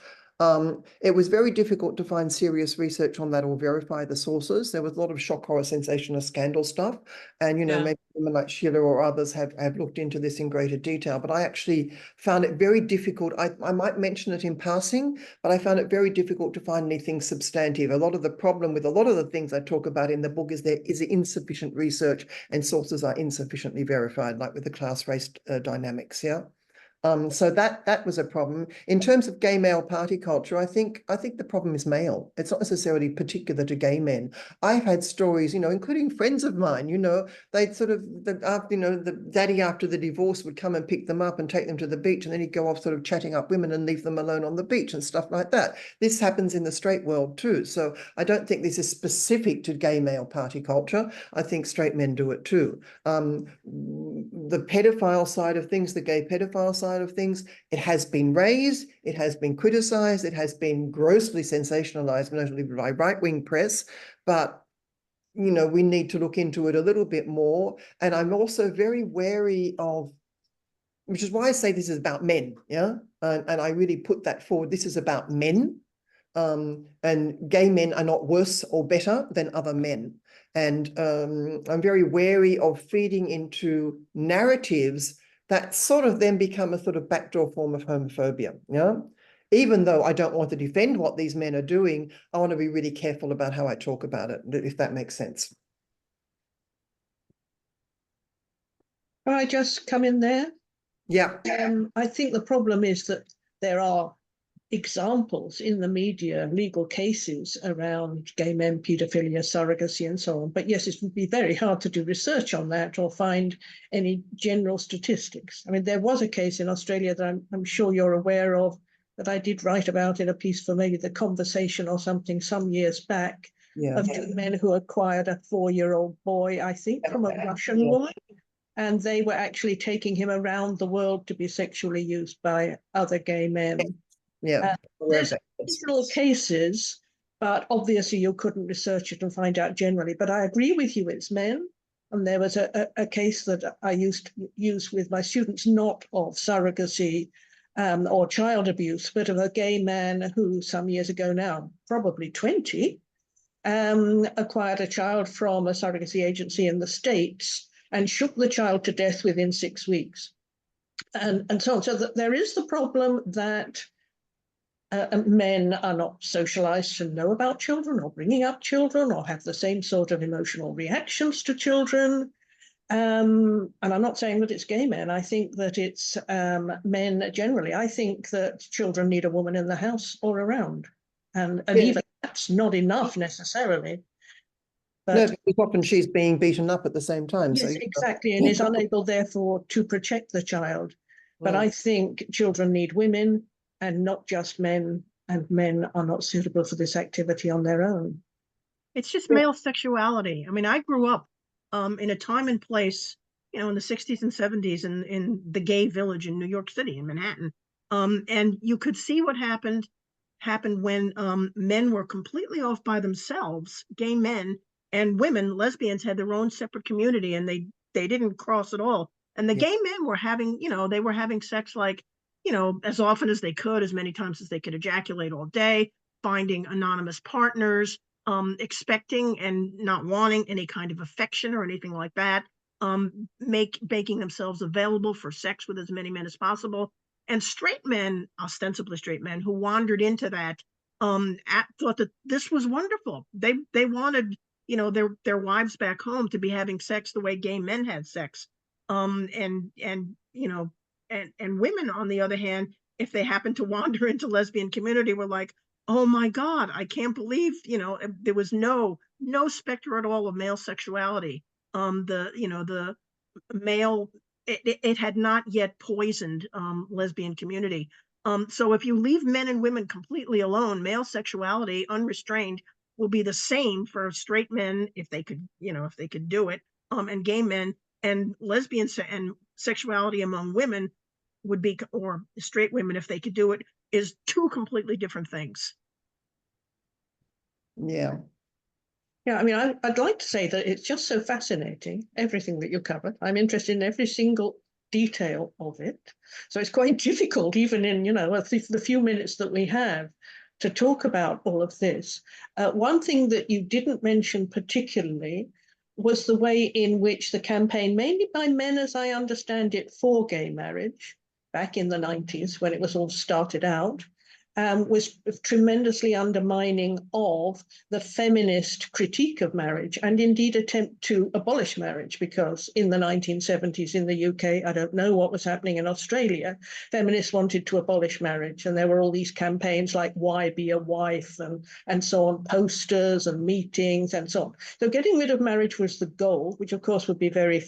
It was very difficult to find serious research on that or verify the sources. There was a lot of shock, horror, sensational scandal stuff. And, you know, Yeah. maybe women like Sheila or others have looked into this in greater detail. But I actually found it very difficult. I might mention it in passing, but I found it very difficult to find anything substantive. A lot of the problem with a lot of the things I talk about in the book is there is insufficient research and sources are insufficiently verified, like with the class-race dynamics, yeah? So that was a problem. In terms of gay male party culture, I think the problem is male. It's not necessarily particular to gay men. I've had stories, you know, including friends of mine, you know, they'd sort of, you know, the daddy after the divorce would come and pick them up and take them to the beach, and then he'd go off sort of chatting up women and leave them alone on the beach and stuff like that. This happens in the straight world too. So I don't think this is specific to gay male party culture. I think straight men do it too. The pedophile side of things, the gay pedophile side of things, it has been raised, it has been criticized, it has been grossly sensationalized, notably by right-wing press, but you know, we need to look into it a little bit more. And I'm also very wary of, which is why I say this is about men, yeah? And I really put that forward. This is about men. And gay men are not worse or better than other men. And I'm very wary of feeding into narratives that sort of then become a sort of backdoor form of homophobia. Yeah. Even though I don't want to defend what these men are doing, I want to be really careful about how I talk about it, if that makes sense. Can I just come in there? Yeah. I think the problem is that there are examples in the media, legal cases around gay men, paedophilia, surrogacy, and so on. But yes, it would be very hard to do research on that or find any general statistics. I mean, there was a case in Australia that I'm sure you're aware of, that I did write about in a piece for maybe The Conversation or something some years back, of two men who acquired a 4-year-old boy, I think, from a Russian woman. And they were actually taking him around the world to be sexually used by other gay men. Yeah. There's occasional cases, but obviously you couldn't research it and find out generally. But I agree with you, it's men. And there was a case that I used to use with my students, not of surrogacy or child abuse, but of a gay man who some years ago now, probably 20, acquired a child from a surrogacy agency in the States and shook the child to death within 6 weeks. And so on. So that there is the problem that men are not socialized to know about children or bringing up children or have the same sort of emotional reactions to children. And I'm not saying that it's gay men. I think that it's men generally. I think that children need a woman in the house or around. And even that's not enough necessarily. No, But because often she's being beaten up at the same time. yes, So exactly, and is unable, therefore, to protect the child. But I think children need women and not just men, and men are not suitable for this activity on their own. It's just male sexuality. I mean, I grew up in a time and place, in the 60s and 70s in the gay village in New York City, in Manhattan. And you could see what happened when men were completely off by themselves, gay men, and women, lesbians, had their own separate community, and they didn't cross at all. And the gay men were having, they were having sex like, as often as they could, as many times as they could ejaculate all day, finding anonymous partners, expecting and not wanting any kind of affection or anything like that, making themselves available for sex with as many men as possible. And straight men, ostensibly straight men, who wandered into that, thought that this was wonderful. They wanted, their wives back home to be having sex the way gay men had sex. And women, on the other hand, if they happened to wander into lesbian community, were like, oh my God, I can't believe, there was no specter at all of male sexuality. The male, it had not yet poisoned lesbian community. So if you leave men and women completely alone, male sexuality unrestrained will be the same for straight men if they could do it, and gay men, and lesbians, and sexuality among women would be, or straight women if they could do it, is two completely different things. Yeah. Yeah, I mean, I'd like to say that it's just so fascinating, everything that you covered. I'm interested in every single detail of it. So it's quite difficult, even in, the few minutes that we have, to talk about all of this. One thing that you didn't mention particularly was the way in which the campaign, mainly by men as I understand it, for gay marriage, back in the 90s when it was all started out, was tremendously undermining of the feminist critique of marriage, and indeed attempt to abolish marriage, because in the 1970s in the UK, I don't know what was happening in Australia, feminists wanted to abolish marriage, and there were all these campaigns like Why Be a Wife, and so on, posters and meetings and so on. So getting rid of marriage was the goal, which of course would be very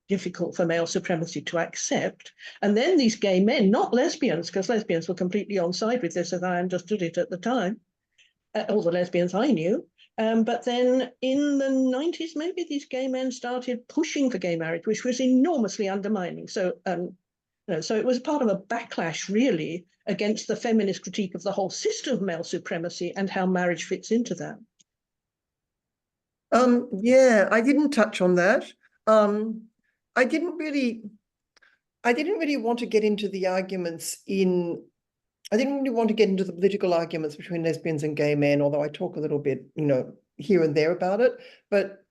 difficult for male supremacy to accept. And then these gay men, not lesbians, because lesbians were completely on side with this as I understood it at the time, all the lesbians I knew. But then in the 90s, maybe these gay men started pushing for gay marriage, which was enormously undermining. So, so it was part of a backlash, really, against the feminist critique of the whole system of male supremacy and how marriage fits into that. Yeah, I didn't touch on that. I didn't really want to get into the arguments I didn't really want to get into the political arguments between lesbians and gay men, although I talk a little bit, here and there about it. But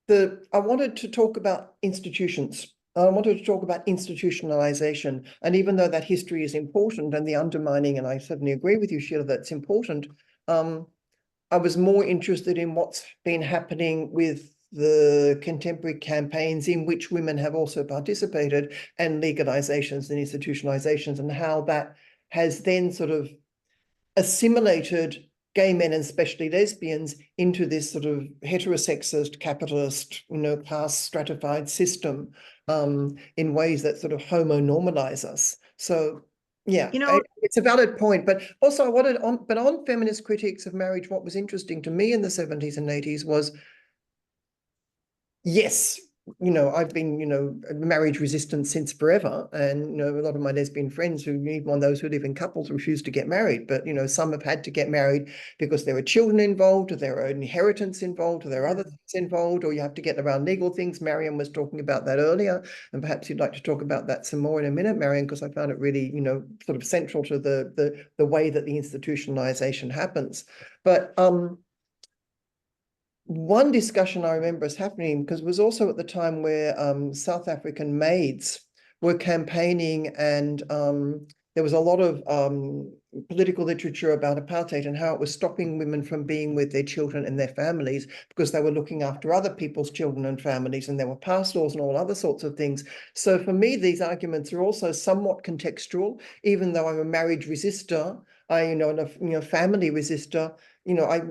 I wanted to talk about institutions. I wanted to talk about institutionalization. And even though that history is important and the undermining, and I certainly agree with you, Sheila, that's important, I was more interested in what's been happening with the contemporary campaigns in which women have also participated, and legalizations and institutionalizations, and how that has then sort of assimilated gay men, and especially lesbians, into this sort of heterosexist, capitalist, class stratified system, in ways that sort of homo-normalize us. So yeah, it's a valid point, but also on feminist critiques of marriage, what was interesting to me in the 70s and 80s was, yes, I've been, marriage resistant since forever. And, a lot of my lesbian friends, even those who live in couples, refuse to get married. But, some have had to get married because there are children involved, or there are inheritance involved, or there are other things involved, or you have to get around legal things. Marion was talking about that earlier. And perhaps you'd like to talk about that some more in a minute, Marion, because I found it really, sort of central to the way that the institutionalization happens. But, one discussion I remember is happening, because it was also at the time where South African maids were campaigning, and there was a lot of political literature about apartheid and how it was stopping women from being with their children and their families because they were looking after other people's children and families, and there were pass laws and all other sorts of things. So for me, these arguments are also somewhat contextual, even though I'm a marriage resistor, and a family resistor. I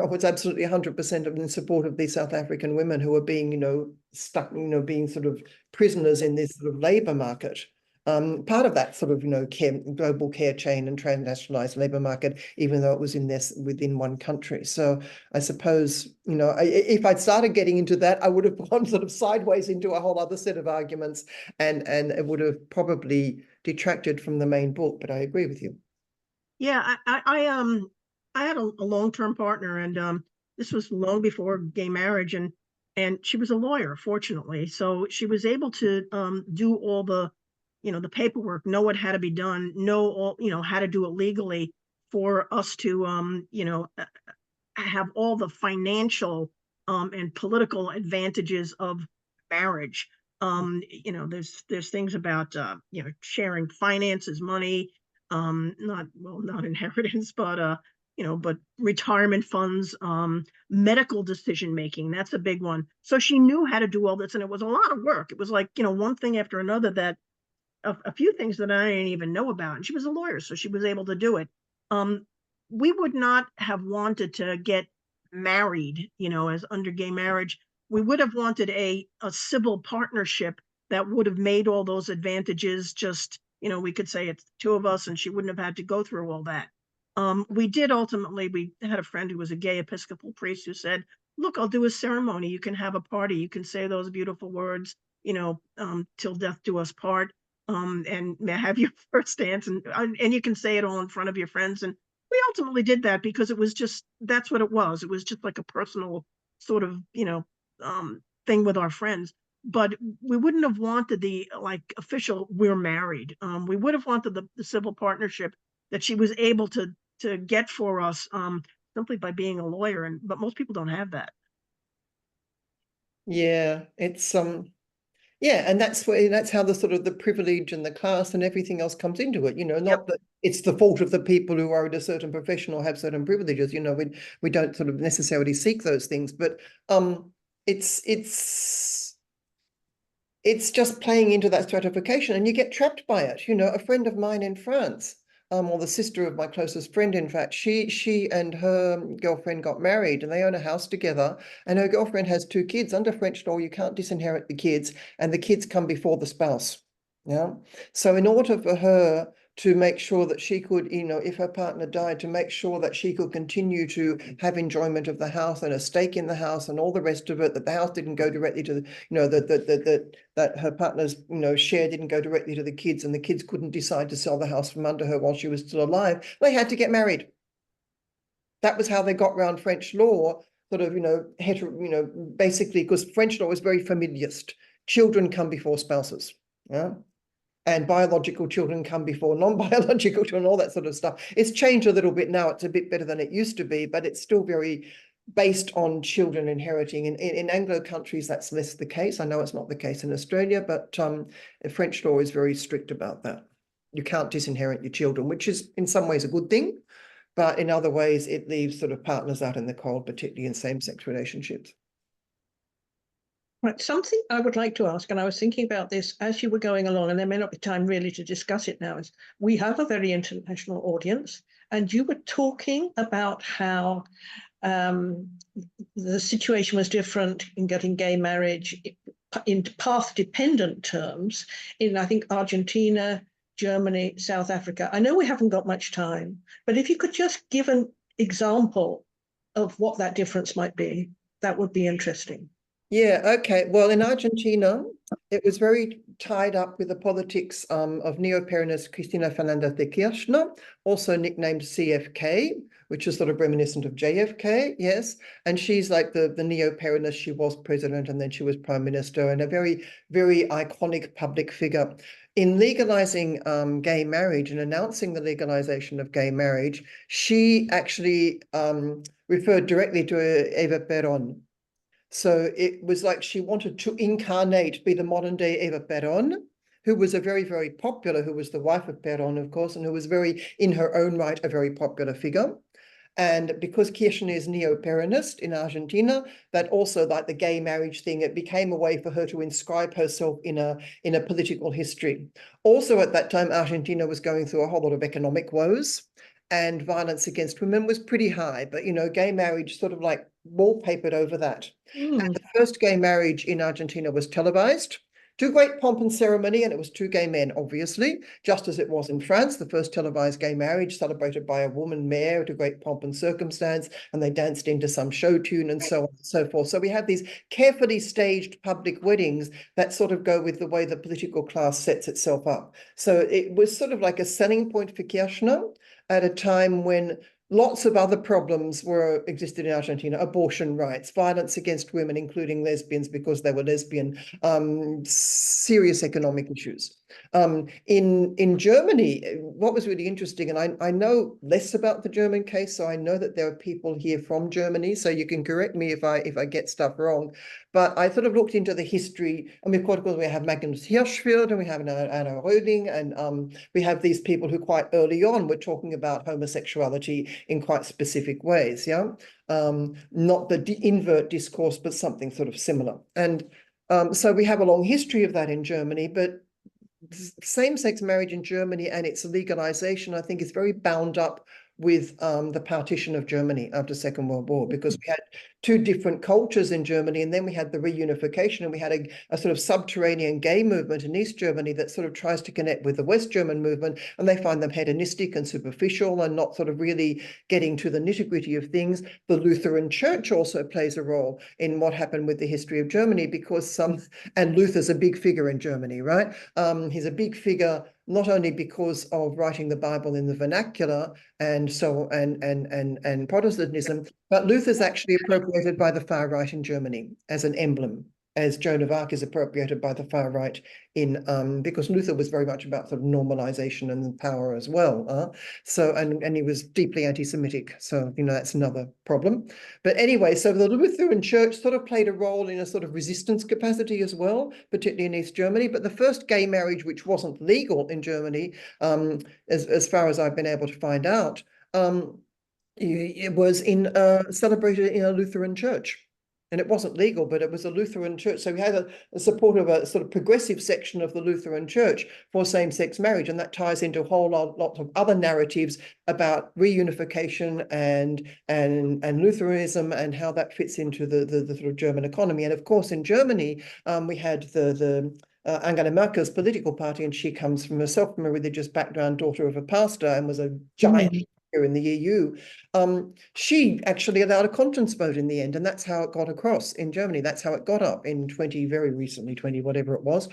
was absolutely 100% in support of these South African women who are being, stuck, being sort of prisoners in this sort of labor market. Part of that sort of, global care chain and transnationalized labor market, even though it was within one country. So I suppose, if I'd started getting into that, I would have gone sort of sideways into a whole other set of arguments, and it would have probably detracted from the main book. But I agree with you. Yeah, I had a long-term partner, and this was long before gay marriage, and she was a lawyer, fortunately, so she was able to do all the the paperwork, know what had to be done, know all how to do it legally for us to have all the financial and political advantages of marriage. There's things about sharing finances, money, not inheritance, but but retirement funds, medical decision making. That's a big one. So she knew how to do all this, and it was a lot of work. It was like one thing after another, that a few things that I didn't even know about. And she was a lawyer, so she was able to do it. We would not have wanted to get married, as under gay marriage. We would have wanted a civil partnership that would have made all those advantages just, we could say it's the two of us, and she wouldn't have had to go through all that. We did ultimately, we had a friend who was a gay Episcopal priest who said, look, I'll do a ceremony. You can have a party. You can say those beautiful words, till death do us part. And have your first dance, and you can say it all in front of your friends. And we ultimately did that because it was just, that's what it was. It was just like a personal sort of, thing with our friends. But we wouldn't have wanted the official, we're married. We would have wanted the civil partnership that she was able to get for us, simply by being a lawyer. But most people don't have that. Yeah, it's yeah, and that's how the sort of the privilege and the class and everything else comes into it. Not that it's the fault of the people who are in a certain profession or have certain privileges. We don't sort of necessarily seek those things, but it's just playing into that stratification, and you get trapped by it. A friend of mine in France, or the sister of my closest friend, in fact, she and her girlfriend got married, and they own a house together, and her girlfriend has 2 kids. Under French law, you can't disinherit the kids, and the kids come before the spouse. Yeah. So in order for her to make sure that she could, if her partner died, to make sure that she could continue to have enjoyment of the house and a stake in the house and all the rest of it, that the house didn't go directly to the, that her partner's, share didn't go directly to the kids, and the kids couldn't decide to sell the house from under her while she was still alive, they had to get married. That was how they got around French law, sort of, basically, because French law is very familialist. Children come before spouses. Yeah. And biological children come before non-biological children, all that sort of stuff. It's changed a little bit now. It's a bit better than it used to be, but it's still very based on children inheriting. In Anglo countries, that's less the case. I know it's not the case in Australia, but French law is very strict about that. You can't disinherit your children, which is in some ways a good thing, but in other ways, it leaves sort of partners out in the cold, particularly in same-sex relationships. Right, something I would like to ask, and I was thinking about this as you were going along, and there may not be time really to discuss it now, is we have a very international audience, and you were talking about how the situation was different in getting gay marriage in path-dependent terms in, I think, Argentina, Germany, South Africa. I know we haven't got much time, but if you could just give an example of what that difference might be, that would be interesting. Yeah, okay. Well, in Argentina, it was very tied up with the politics of neo-Peronist Cristina Fernández de Kirchner, also nicknamed CFK, which is sort of reminiscent of JFK, yes. And she's like the neo-Peronist. She was president, and then she was prime minister, and a very, very iconic public figure. In legalizing gay marriage and announcing the legalization of gay marriage, she actually referred directly to Eva Perón. So it was like she wanted to incarnate, be the modern day Eva Perón, who was a very, very popular, who was the wife of Perón, of course, and who was very, in her own right, a very popular figure. And because Kirchner is neo-Peronist in Argentina, that also, like the gay marriage thing, it became a way for her to inscribe herself in a political history. Also at that time, Argentina was going through a whole lot of economic woes. and violence against women was pretty high, but, gay marriage sort of like wallpapered over that. And the first gay marriage in Argentina was televised to great pomp and ceremony, and it was two gay men, obviously, just as it was in France, the first televised gay marriage celebrated by a woman mayor to great pomp and circumstance, and they danced into some show tune and so on and so forth. So we have these carefully staged public weddings that sort of go with the way the political class sets itself up. So it was sort of like a selling point for Kirchner at a time when lots of other problems existed in Argentina: abortion rights, violence against women, including lesbians because they were lesbian, serious economic issues. In Germany, what was really interesting, and I know less about the German case, so I know that there are people here from Germany, so you can correct me if I get stuff wrong. But I sort of looked into the history. I mean, of course, we have Magnus Hirschfeld and we have Anna Röding, and we have these people who quite early on were talking about homosexuality in quite specific ways, yeah? Not the invert discourse, but something sort of similar. And so we have a long history of that in Germany, but same-sex marriage in Germany and its legalization, I think, is very bound up with the partition of Germany after Second World War, because we had two different cultures in Germany, and then we had the reunification, and we had a sort of subterranean gay movement in East Germany that sort of tries to connect with the West German movement, and they find them hedonistic and superficial and not sort of really getting to the nitty-gritty of things. The Lutheran Church also plays a role in what happened with the history of Germany, because and Luther's a big figure in Germany, right? He's a big figure not only because of writing the Bible in the vernacular and Protestantism, but Luther's actually appropriated by the far right in Germany as an emblem, as Joan of Arc is appropriated by the far right because Luther was very much about sort of normalization and power as well. And he was deeply anti-Semitic. So, that's another problem. But anyway, so the Lutheran Church sort of played a role in a sort of resistance capacity as well, particularly in East Germany. But the first gay marriage, which wasn't legal in Germany, as far as I've been able to find out, it was celebrated in a Lutheran church. And it wasn't legal, but it was a Lutheran church. So we had a support of a sort of progressive section of the Lutheran church for same-sex marriage. And that ties into a whole lot of other narratives about reunification and Lutheranism and how that fits into the sort of German economy. And of course, in Germany, we had the Angela Merkel's political party, and she comes herself from a religious background, daughter of a pastor, and was a giant in the EU. She actually allowed a conscience vote in the end, and that's how it got across in Germany. That's how it got up in very recently, 20 whatever it was.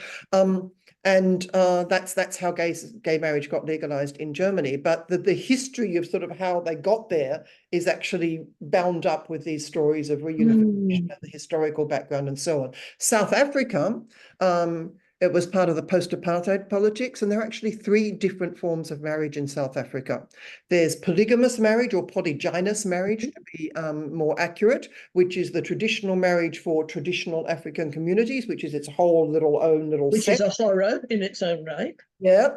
That's how gay marriage got legalized in Germany. But the history of sort of how they got there is actually bound up with these stories of reunification and the historical background and so on. South Africa, it was part of the post-apartheid politics, and there are actually three different forms of marriage in South Africa. There's polygamous marriage, or polygynous marriage, to be more accurate, which is the traditional marriage for traditional African communities, which is its whole own little Which set. is a horror in its own right. Yeah.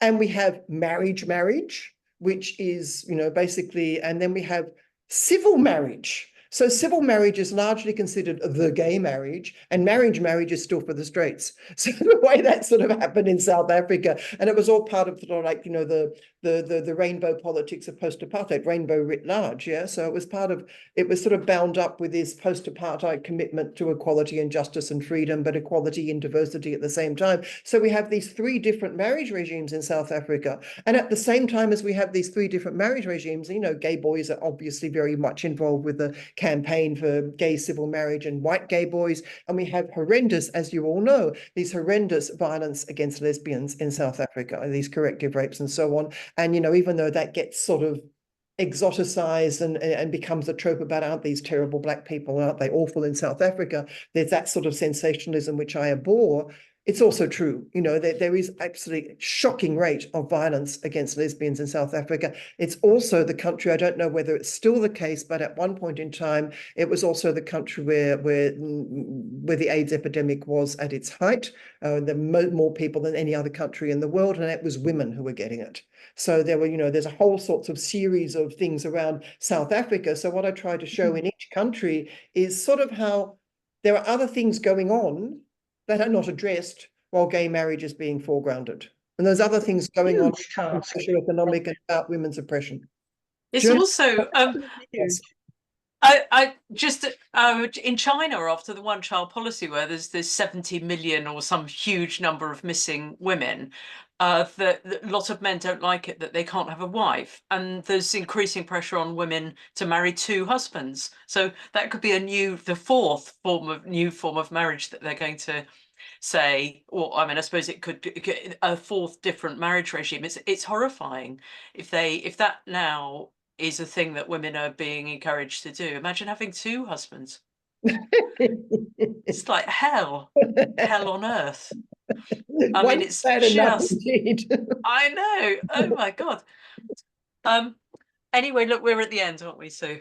And we have marriage, which is, basically, and then we have civil marriage. So civil marriage is largely considered the gay marriage, and marriage is still for the straights. So the way that sort of happened in South Africa, and it was all part of sort of like, the rainbow politics of post-apartheid, rainbow writ large, yeah? So it was sort of bound up with this post-apartheid commitment to equality and justice and freedom, but equality and diversity at the same time. So we have these three different marriage regimes in South Africa. And at the same time as we have these three different marriage regimes, gay boys are obviously very much involved with the campaign for gay civil marriage and white gay boys. And we have horrendous, as you all know, these horrendous violence against lesbians in South Africa, these corrective rapes and so on. And, even though that gets sort of exoticized and becomes a trope about, aren't these terrible black people, aren't they awful in South Africa? There's that sort of sensationalism, which I abhor. It's also true, there is absolutely shocking rate of violence against lesbians in South Africa. It's also the country, I don't know whether it's still the case, but at one point in time, it was also the country where the AIDS epidemic was at its height. There were more people than any other country in the world, and it was women who were getting it. So there were, there's a whole sorts of series of things around South Africa. So what I try to show in each country is sort of how there are other things going on that are not addressed while gay marriage is being foregrounded. And there's other things going on, Huge task. socioeconomic and about women's oppression. It's Journal- also Huge. I just in China, after the one-child policy, where there's 70 million or some huge number of missing women, that a lot of men don't like it that they can't have a wife, and there's increasing pressure on women to marry 2 husbands. So that could be the fourth new form of marriage that they're going to say. Or I mean, I suppose it could a fourth different marriage regime. It's horrifying if that now is a thing that women are being encouraged to do. Imagine having 2 husbands. It's like hell on earth. I mean, it's bad enough just, indeed. I know. Oh my God. Anyway, look, we're at the end, aren't we, Sue?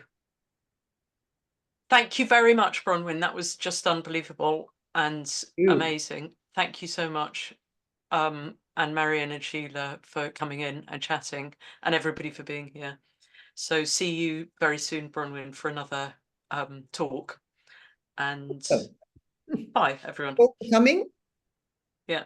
Thank you very much, Bronwyn. That was just unbelievable and amazing. Thank you so much. And Marion and Sheila for coming in and chatting, and everybody for being here. So see you very soon, Bronwyn, for another talk. And bye, everyone. Coming? Yeah.